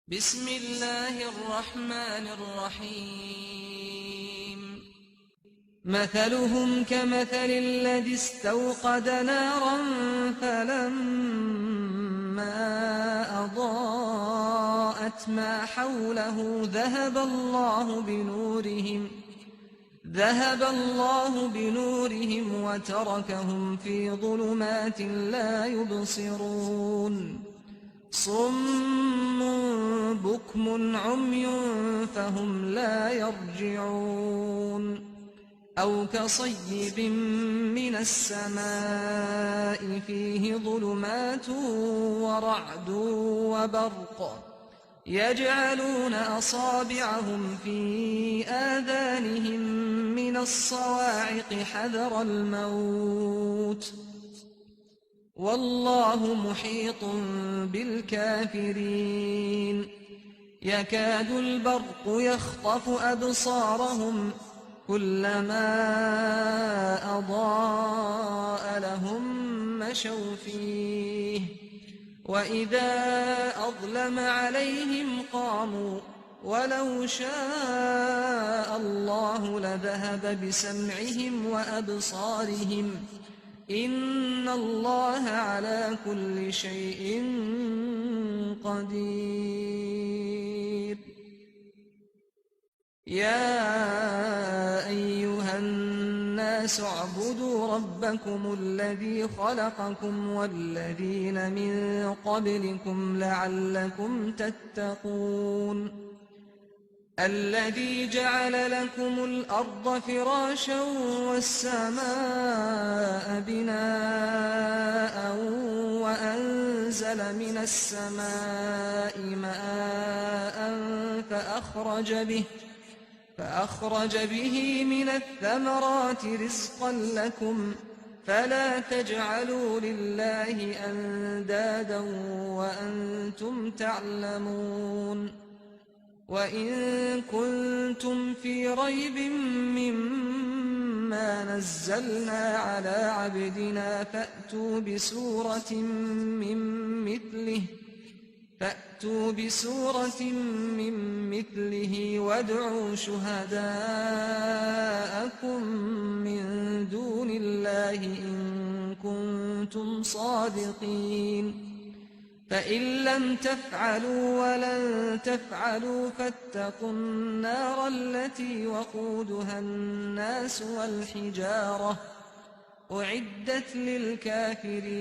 بسم الله الرحمن الرحيم مثلهم كمثل الذي استوقد نارا فلما أضاءت ما حوله ذهب الله بنورهم وتركهم في ظلمات لا يبصرون صم بكم عمي فهم لا يرجعون أو كصيب من السماء فيه ظلمات ورعد وبرق يجعلون أصابعهم في آذانهم من الصواعق حذر الموت والله محيط بالكافرين يكاد البرق يخطف أبصارهم كلما أضاء لهم مشوا فيه وإذا أظلم عليهم قاموا ولو شاء الله لذهب بسمعهم وأبصارهم إن الله على كل شيء قدير يا أيها الناس اعبدوا ربكم الذي خلقكم والذين من قبلكم لعلكم تتقون الذي جعل لكم الأرض فراشا والسماء بناء وأنزل من السماء ماء فأخرج به من الثمرات رزقا لكم فلا تجعلوا لله أندادا وأنتم تعلمون وإن كنتم في ريب مما نزلنا على عبدنا فأتوا بسورة من مثله وادعوا شهداءكم من دون الله إن كنتم صادقين فإن لم تفعلوا ولن تفعلوا فاتقوا النار التي وقودها الناس والحجارة أعدت للكافرين